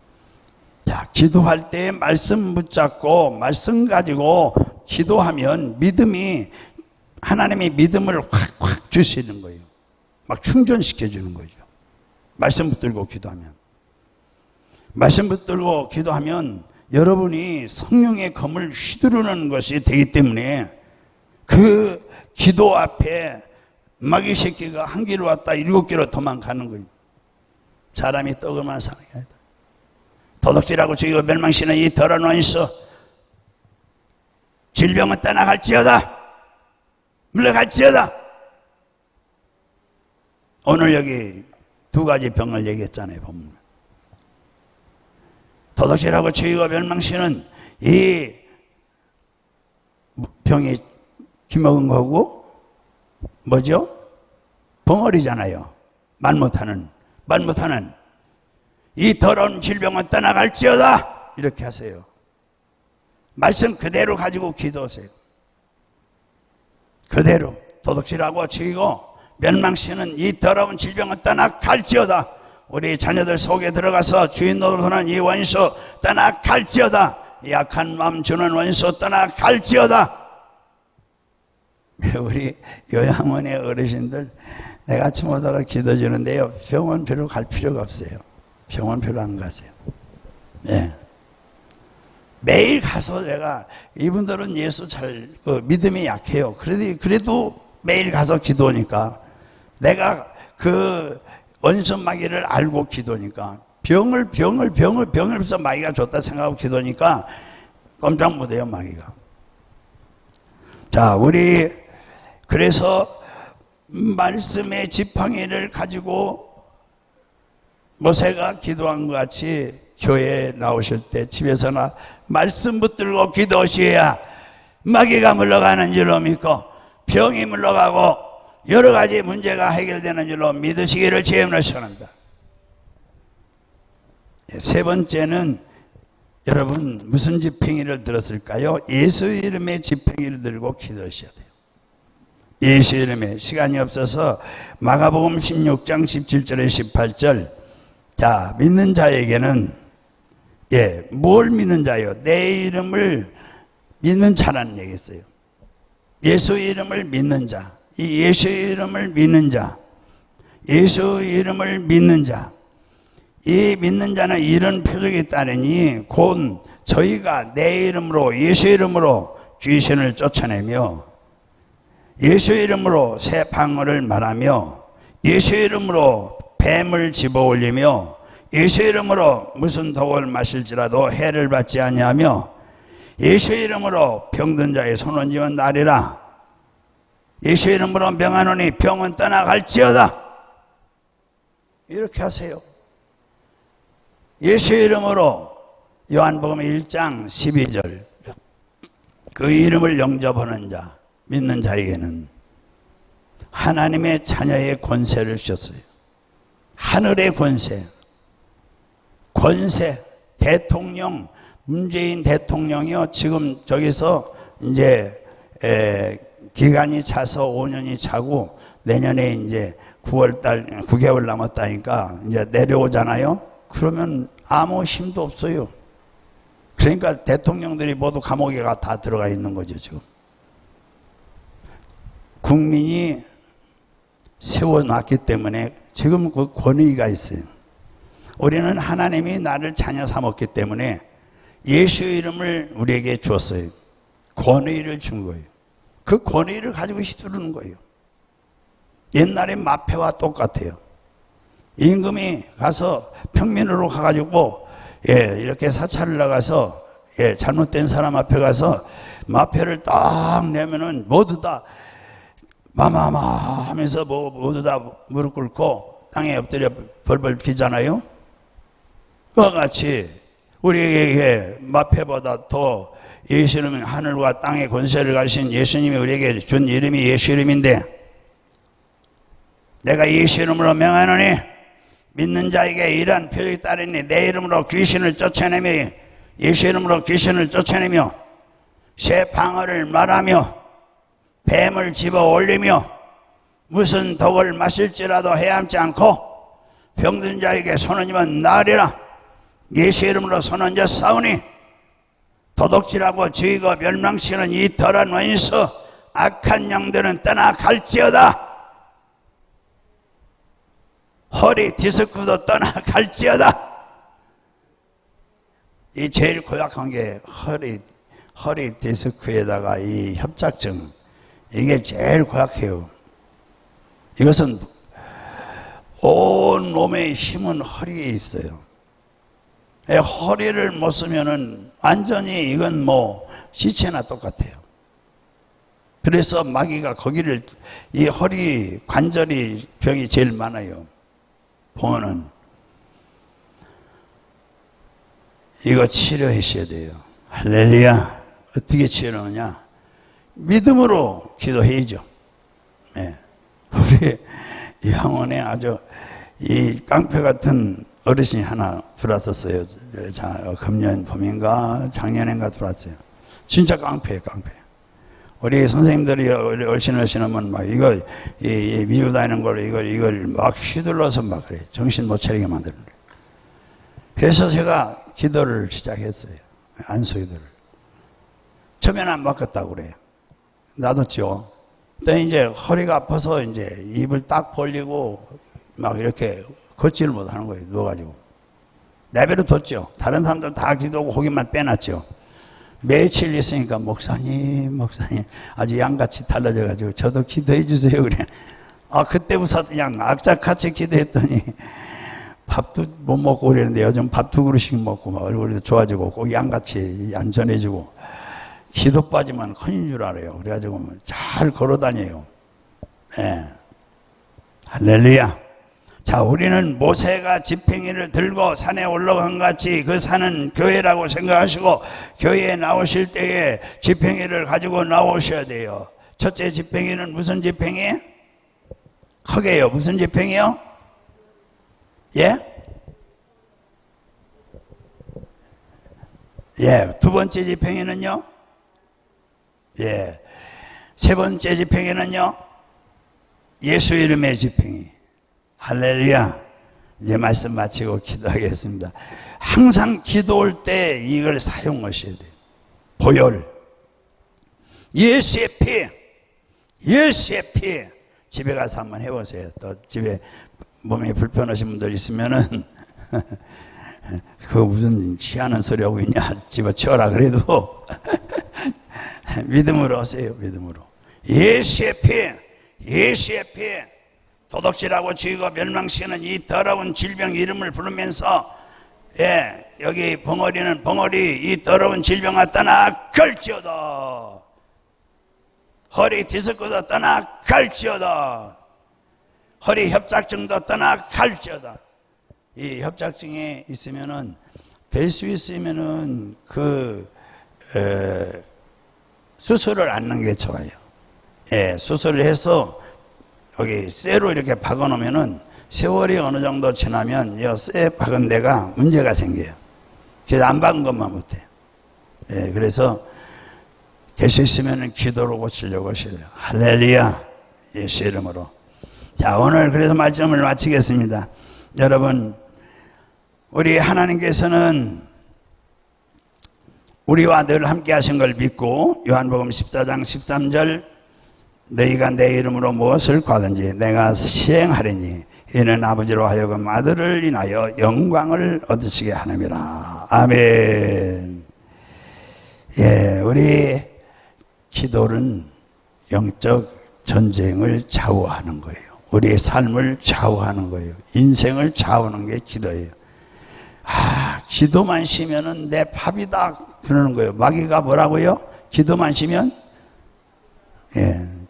자, 기도할 때 말씀 붙잡고 말씀 가지고 기도하면 믿음이 하나님이 믿음을 확 주시는 거예요. 막 충전시켜 주는 거죠. 말씀 붙들고 기도하면. 말씀 붙들고 기도하면 여러분이 성령의 검을 휘두르는 것이 되기 때문에 그 기도 앞에 마귀 새끼가 한 길로 왔다 7길로 도망가는 거예요. 사람이 떡을만 사는 게 아니다. 도둑질하고 죽이고 멸망시는 이 더러운 원수 질병은 떠나갈지어다. 물러갈지어다. 오늘 여기 두 가지 병을 얘기했잖아요. 본문. 도둑질하고 죽이고 멸망시는 이 병이 기먹은 거고 뭐죠? 벙어리잖아요. 말 못하는 이 더러운 질병은 떠나갈지어다. 이렇게 하세요. 말씀 그대로 가지고 기도하세요. 그대로 도둑질하고 죽이고 멸망시는 이 더러운 질병은 떠나갈지어다. 우리 자녀들 속에 들어가서 주인 노릇하는 이 원수 떠나갈지어다. 약한 마음 주는 원수 떠나갈지어다. 우리 요양원의 어르신들 내가 아침 오다가 기도 주는데요, 병원 별로 갈 필요가 없어요. 병원 별로 안 가세요. 네. 매일 가서 내가 이분들은 예수 잘 믿음이 약해요. 그래도 매일 가서 기도하니까 내가 그 원수 마귀를 알고 기도하니까 병을 해서 마귀가 줬다 생각하고 기도하니까 꼼짝 못해요 마귀가. 자, 우리 그래서 말씀의 지팡이를 가지고 모세가 기도한 것 같이 교회에 나오실 때 집에서나 말씀 붙들고 기도하셔야 마귀가 물러가는 줄로 믿고 병이 물러가고 여러 가지 문제가 해결되는 줄로 믿으시기를 주님으로 축원합니다. 세 번째는 여러분 무슨 지팡이를 들었을까요? 예수 이름의 지팡이를 들고 기도하셔야 돼요. 예수 이름에. 시간이 없어서 마가복음 16장 17절에 18절. 자, 믿는 자에게는 뭘 믿는 자요? 내 이름을 믿는 자라는 얘기 있어요. 예수 이름을 믿는 자. 이 예수 이름을 믿는 자. 예수 이름을 믿는 자. 이 믿는 자는 이런 표적이 따르니 곧 저희가 내 이름으로 예수 이름으로 귀신을 쫓아내며 예수 이름으로 새 방언을 말하며 예수 이름으로 뱀을 집어올리며 예수 이름으로 무슨 독을 마실지라도 해를 받지 아니하며 예수 이름으로 병든 자의 손 얹으면 나리라. 예수 이름으로 명하노니 병은 떠나갈지어다. 이렇게 하세요. 예수 이름으로 요한복음 1장 12절. 그 이름을 영접하는 자, 믿는 자에게는 하나님의 자녀의 권세를 주셨어요. 하늘의 권세, 대통령, 문재인 대통령이요. 지금 저기서 이제 기간이 차서 5년이 차고 내년에 이제 9월달 9개월 남았다니까 이제 내려오잖아요. 그러면 아무 힘도 없어요. 그러니까 대통령들이 모두 감옥에 다 들어가 있는 거죠 지금. 국민이 세워놨기 때문에 지금 그 권위가 있어요. 우리는 하나님이 나를 자녀 삼았기 때문에 예수 이름을 우리에게 주었어요. 권위를 준 거예요. 그 권위를 가지고 휘두르는 거예요. 옛날에 마패와 똑같아요. 임금이 가서 평민으로 가가지고 이렇게 사찰을 나가서 잘못된 사람 앞에 가서 마패를 딱 내면은 모두 다 마마마 하면서 모두 다 무릎 꿇고 땅에 엎드려 벌벌 피잖아요. 그와 같이 우리에게 마패보다 더 예수님은 하늘과 땅의 권세를 가신 예수님이 우리에게 준 이름이 예수 이름인데, 내가 예수 이름으로 명하노니 믿는 자에게 이러한 표적이 따르니 내 이름으로 귀신을 쫓아내며, 예수 이름으로 귀신을 쫓아내며 새 방언을 말하며 뱀을 집어 올리며 무슨 독을 마실지라도 해함지 않고 병든 자에게 손을 나으리라. 예수 이름으로 손 얹어 싸우니 도둑질하고 죽이고 멸망시키는 이 더러운 원수 악한 영들은 떠나갈지어다. 허리 디스크도 떠나갈지어다. 이 제일 고약한 게 허리 디스크에다가 이 협착증, 이게 제일 고약해요. 이것은 온 몸의 힘은 허리에 있어요. 허리를 못 쓰면은 완전히 이건 시체나 똑같아요. 그래서 마귀가 거기를, 이 허리 관절이 병이 제일 많아요. 봉헌은 이거 치료하셔야 돼요. 할렐루야. 어떻게 치료하느냐? 믿음으로 기도해야죠. 우리 양원에 아주 이 깡패 같은 어르신이 하나 들어왔었어요. 금년 봄인가 작년인가 들어왔어요. 진짜 깡패예요, 깡패. 우리 선생님들이 얼씬하면 막 이거 미국 다니는 걸 이걸 막 휘둘러서 막 그래. 정신 못 차리게 만드는 거예요. 그래서 제가 기도를 시작했어요. 안수기도를. 처음에는 안 바꿨다고 그래요. 놔뒀죠. 근데 이제 허리가 아파서 이제 입을 딱 벌리고 막 이렇게 걷지를 못하는 거예요. 누워가지고. 내버려 뒀죠. 다른 사람들 다 기도하고 거기만 빼놨죠. 며칠 있으니까 목사님 아주 양같이 달라져가지고 저도 기도해 주세요. 그래. 그때부터 그냥 악착같이 기도했더니 밥도 못 먹고 그랬는데 요즘 밥 2그릇씩 먹고 막 얼굴도 좋아지고 꼭 양같이 얌전해지고 기도 빠지면 큰일 줄 알아요. 그래가지고 잘 걸어 다녀요. 할렐루야. 자, 우리는 모세가 지팡이를 들고 산에 올라간 같이 그 산은 교회라고 생각하시고 교회에 나오실 때에 지팡이를 가지고 나오셔야 돼요. 첫째 지팡이는 무슨 지팡이? 크게요. 무슨 지팡이요? 두 번째 지팡이는요? 세 번째 지팡이는요? 예수 이름의 지팡이. 할렐루야. 이제 말씀 마치고 기도하겠습니다. 항상 기도할 때 이걸 사용하셔야 돼요. 보혈, 예수의 피, 예수의 피. 집에 가서 한번 해보세요. 또 집에 몸이 불편하신 분들 있으면은 그거 무슨 희한한 소리 하고 있냐 집어치워라 그래도 믿음으로 하세요. 믿음으로. 예수의 피, 예수의 피. 도둑질하고 죽이고 멸망시키는 이 더러운 질병 이름을 부르면서 여기 벙어리는 벙어리 이 더러운 질병아 떠나갈지어다. 허리 디스크도 떠나갈지어다. 허리 협착증도 떠나갈지어다. 이 협착증이 있으면은 될 수 있으면은 수술을 않는 게 좋아요. 수술을 해서 여기 쇠로 이렇게 박아 놓으면은 세월이 어느 정도 지나면 이 쇠 박은 데가 문제가 생겨요. 그래서 안 박은 것만 못해요. 그래서 될 수 있으면 기도로 고치려고 하셔야 돼요. 할렐루야. 예수 이름으로. 자, 오늘 그래서 말씀을 마치겠습니다. 여러분, 우리 하나님께서는 우리와 늘 함께 하신 걸 믿고 요한복음 14장 13절 너희가 내 이름으로 무엇을 구하든지 내가 시행하리니 이는 아버지로 하여금 아들을 인하여 영광을 얻으시게 하느니라. 아멘. 우리 기도는 영적 전쟁을 좌우하는 거예요. 우리의 삶을 좌우하는 거예요. 인생을 좌우하는 게 기도예요. 기도만 쉬면은 내 밥이다 그러는 거예요. 마귀가 뭐라고요? 기도만 쉬면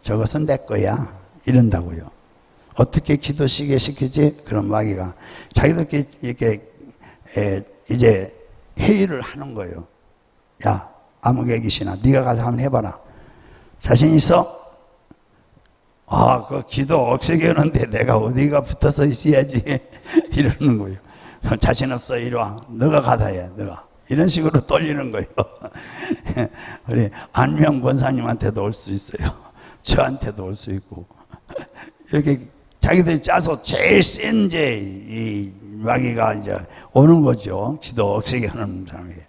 저것은 내 거야 이런다고요. 어떻게 기도 쉬게 시키지? 그럼 마귀가 자기들끼리 이렇게 이제 회의를 하는 거예요. 야, 아무개 귀신아, 네가 가서 한번 해봐라. 자신 있어? 그 기도 억세게 하는데 내가 어디가 붙어서 있어야지 이러는 거예요. 자신 없어, 이리 와. 너가 가다 해, 너가. 이런 식으로 떨리는 거예요. 우리 안명 권사님한테도 올 수 있어요. 저한테도 올 수 있고. 이렇게 자기들이 짜서 제일 센 이 마귀가 이제 오는 거죠. 기도 억세게 하는 사람에게.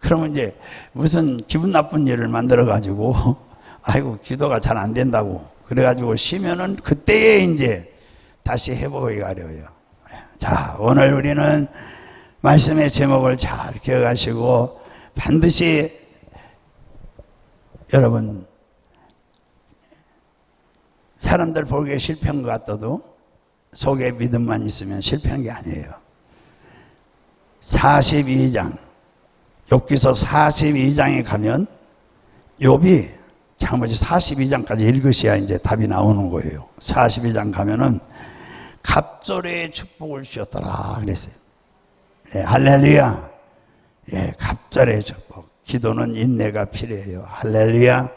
그러면 이제 무슨 기분 나쁜 일을 만들어 가지고 아이고 기도가 잘 안 된다고 그래 가지고 쉬면은 그때에 이제 다시 회복이 어려워요. 자, 오늘 우리는 말씀의 제목을 잘 기억하시고 반드시 여러분 사람들 보기에 실패한 것 같아도 속에 믿음만 있으면 실패한 게 아니에요. 42장 욥기서 42장에 가면 욥이 장모지 42장까지 읽으셔야 이제 답이 나오는 거예요. 42장 가면은 갑절의 축복을 주셨더라 그랬어요. 할렐루야. 갑절의 축복. 기도는 인내가 필요해요. 할렐루야.